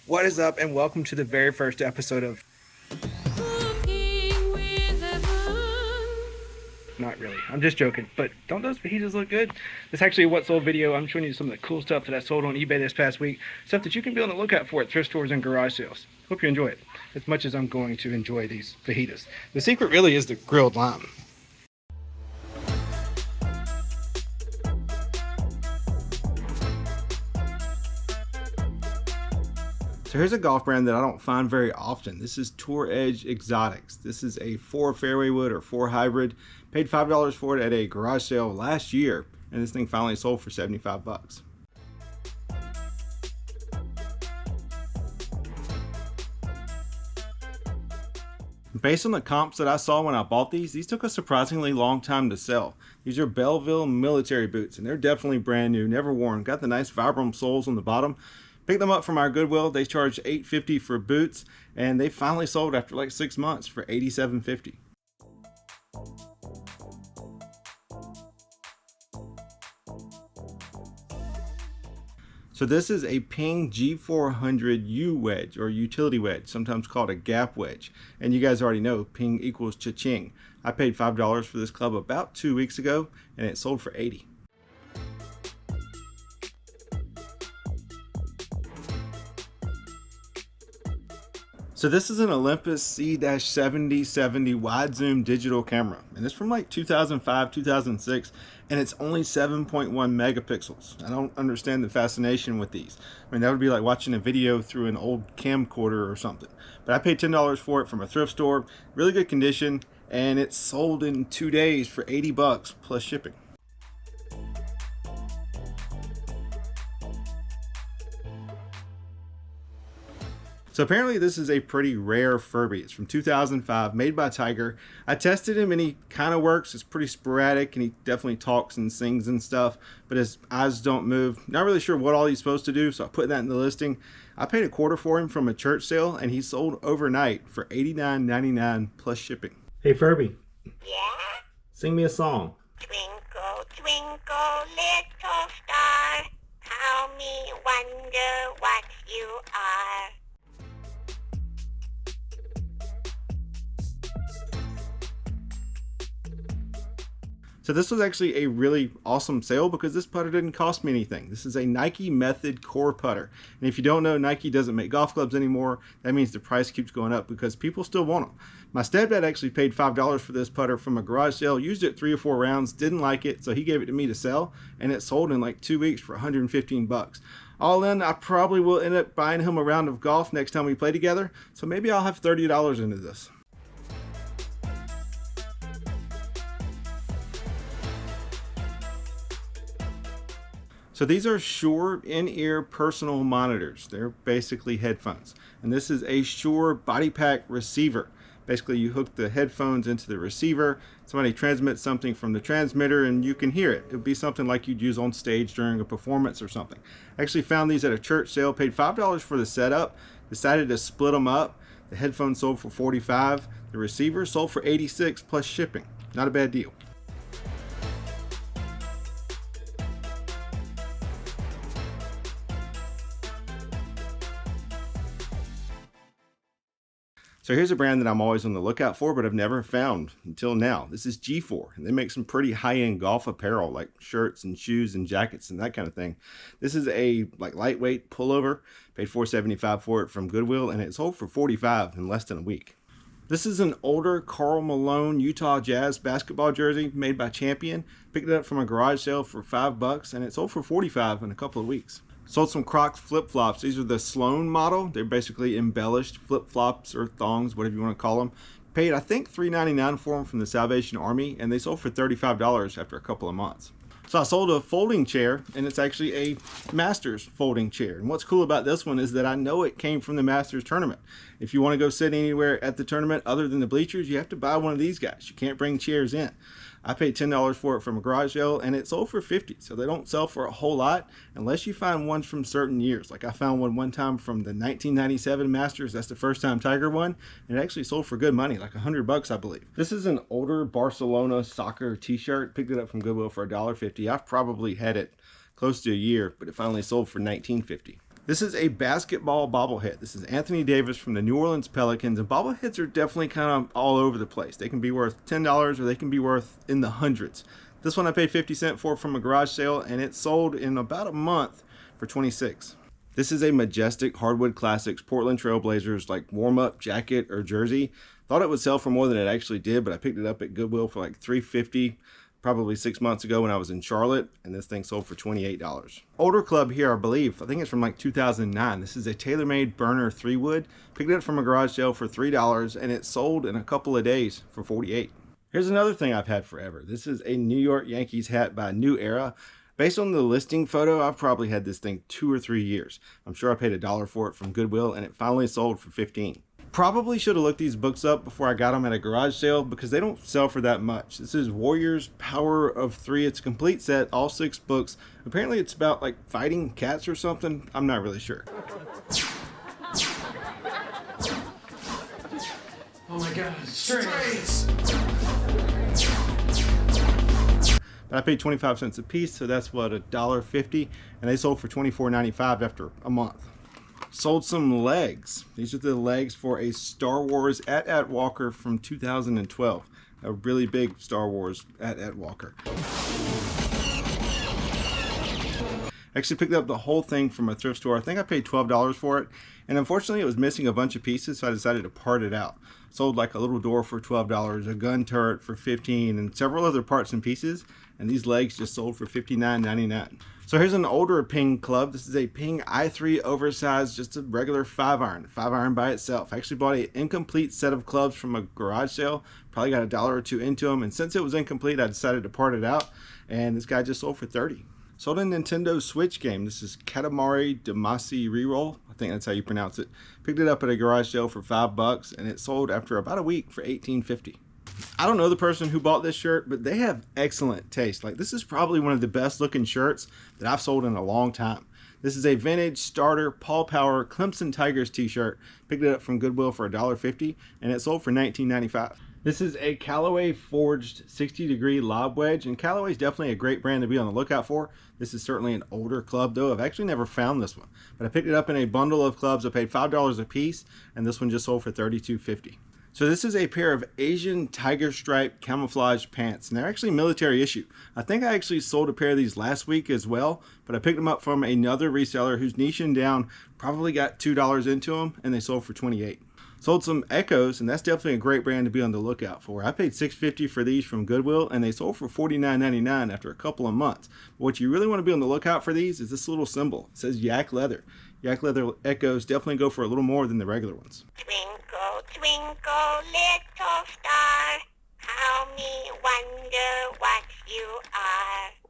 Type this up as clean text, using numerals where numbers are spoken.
What is up, and welcome to the very first episode of Cooking with Evan. Not really, I'm just joking, but don't those fajitas look good? This is actually a what sold video. I'm showing you some of the cool stuff that I sold on eBay this past week, stuff that you can be on the lookout for at thrift stores and garage sales. Hope you enjoy it as much as I'm going to enjoy these fajitas. The secret really is the grilled lime. So here's a golf brand that I don't find very often. This is Tour Edge Exotics. This is a 4 fairway wood or 4 hybrid. Paid $5 for it at a garage sale last year, and this thing finally sold for 75 bucks. Based on the comps that I saw when I bought these took a surprisingly long time to sell. These are Belleville military boots, and they're definitely brand new, never worn. Got the nice Vibram soles on the bottom. Picked them up from our Goodwill. They charged $8.50 for boots, and they finally sold after like 6 months for $87.50. So this is a Ping G400 U wedge, or utility wedge, sometimes called a gap wedge. And you guys already know Ping equals cha-ching. I paid $5 for this club about 2 weeks ago, and it sold for $80. So this is an Olympus C-7070 wide zoom digital camera, and it's from like 2005, 2006, and it's only 7.1 megapixels. I don't understand the fascination with these. I mean, that would be like watching a video through an old camcorder or something. But I paid $10 for it from a thrift store, really good condition, and it sold in 2 days for 80 bucks plus shipping. So apparently this is a pretty rare Furby. It's from 2005, made by Tiger. I tested him and he kind of works. It's pretty sporadic and he definitely talks and sings and stuff, but his eyes don't move. Not really sure what all he's supposed to do, so I put that in the listing. I paid $0.25 for him from a church sale and he sold overnight for $89.99 plus shipping. Hey Furby, Yeah? sing me a song. Twinkle, twinkle, little star, how me wonder what you are. So this was actually a really awesome sale because this putter didn't cost me anything. This is a Nike Method Core putter. And if you don't know, Nike doesn't make golf clubs anymore. That means the price keeps going up because people still want them. My stepdad actually paid $5 for this putter from a garage sale, used it 3 or 4 rounds, didn't like it, so he gave it to me to sell, and it sold in like 2 weeks for 115 bucks. All in, I probably will end up buying him a round of golf next time we play together, so maybe I'll have $30 into this. So these are Shure in-ear personal monitors. They're basically headphones. And this is a Shure body pack receiver. Basically you hook the headphones into the receiver, somebody transmits something from the transmitter and you can hear it. It would be something like you'd use on stage during a performance or something. I actually found these at a church sale, paid $5 for the setup, decided to split them up. The headphones sold for $45, the receiver sold for $86 plus shipping. Not a bad deal. So here's a brand that I'm always on the lookout for, but I've never found until now. This is G4, and they make some pretty high-end golf apparel, like shirts and shoes and jackets and that kind of thing. This is a lightweight pullover. Paid $4.75 for it from Goodwill, and it sold for $45 in less than a week. This is an older Karl Malone Utah Jazz basketball jersey made by Champion. Picked it up from a garage sale for $5, and it sold for $45 in a couple of weeks. Sold some Crocs flip-flops. These are the Sloan model. They're basically embellished flip-flops or thongs, whatever you want to call them. Paid, I think, $3.99 for them from the Salvation Army, and they sold for $35 after a couple of months. So I sold a folding chair, and it's actually a Masters folding chair. And what's cool about this one is that I know it came from the Masters tournament. If you want to go sit anywhere at the tournament other than the bleachers, you have to buy one of these guys. You can't bring chairs in. I paid $10 for it from a garage sale, and it sold for $50. So they don't sell for a whole lot unless you find ones from certain years. Like I found one time from the 1997 Masters. That's the first time Tiger won, and it actually sold for good money, like $100, I believe. This is an older Barcelona soccer t-shirt. Picked it up from Goodwill for $1.50. I've probably had it close to a year, but it finally sold for $19.50. This is a basketball bobblehead. This is Anthony Davis from the New Orleans Pelicans, and bobbleheads are definitely kind of all over the place. They can be worth $10 or they can be worth in the hundreds. This one I paid 50 cents for from a garage sale, and it sold in about a month for 26. This is a Majestic Hardwood Classics Portland Trail Blazers like warm-up jacket or jersey. Thought it would sell for more than it actually did, but I picked it up at Goodwill for like $3.50 probably 6 months ago when I was in Charlotte, and this thing sold for $28. Older club here, I believe. I think it's from like 2009. This is a TaylorMade Burner 3-wood. Picked it up from a garage sale for $3, and it sold in a couple of days for $48. Here's another thing I've had forever. This is a New York Yankees hat by New Era. Based on the listing photo, I've probably had this thing 2 or 3 years. I'm sure I paid $1 for it from Goodwill, and it finally sold for $15. Probably should have looked these books up before I got them at a garage sale because they don't sell for that much. This is Warriors Power of 3. It's a complete set, all 6 books. Apparently it's about like fighting cats or something. I'm not really sure. Oh my god, strays! But I paid 25 cents a piece, so that's what, $1.50, and they sold for $24.95 after a month. Sold some legs. These are the legs for a Star Wars AT-AT Walker from 2012. A really big Star Wars AT-AT Walker. Actually picked up the whole thing from a thrift store. I think I paid $12 for it, and unfortunately it was missing a bunch of pieces, so I decided to part it out. Sold like a little door for $12, a gun turret for $15, and several other parts and pieces, and these legs just sold for $59.99. So here's an older Ping club. This is a Ping i3 oversized, just a regular 5-iron by itself. I actually bought an incomplete set of clubs from a garage sale. Probably got $1 or $2 into them, and since it was incomplete, I decided to part it out, and this guy just sold for $30. Sold a Nintendo Switch game. This is Katamari Damacy Reroll. I think that's how you pronounce it. Picked it up at a garage sale for $5, and it sold after about a week for $18.50. I don't know the person who bought this shirt, but they have excellent taste. Like, this is probably one of the best looking shirts that I've sold in a long time. This is a vintage starter Paul Power Clemson Tigers t-shirt. Picked it up from Goodwill for $1.50, and it sold for $19.95. This is a Callaway forged 60-degree lob wedge, and Callaway is definitely a great brand to be on the lookout for. This is certainly an older club, though. I've actually never found this one, but I picked it up in a bundle of clubs. I paid $5 a piece, and this one just sold for $32.50. So this is a pair of Asian tiger stripe camouflage pants, and they're actually military issue. I think I actually sold a pair of these last week as well, but I picked them up from another reseller who's niching down, probably got $2 into them, and they sold for $28. Sold some Echoes, and that's definitely a great brand to be on the lookout for. I paid $6.50 for these from Goodwill, and they sold for $49.99 after a couple of months. But what you really want to be on the lookout for these is this little symbol. It says Yak Leather. Yak Leather Echoes definitely go for a little more than the regular ones. Twinkle, twinkle, little star, how me wonder what you are.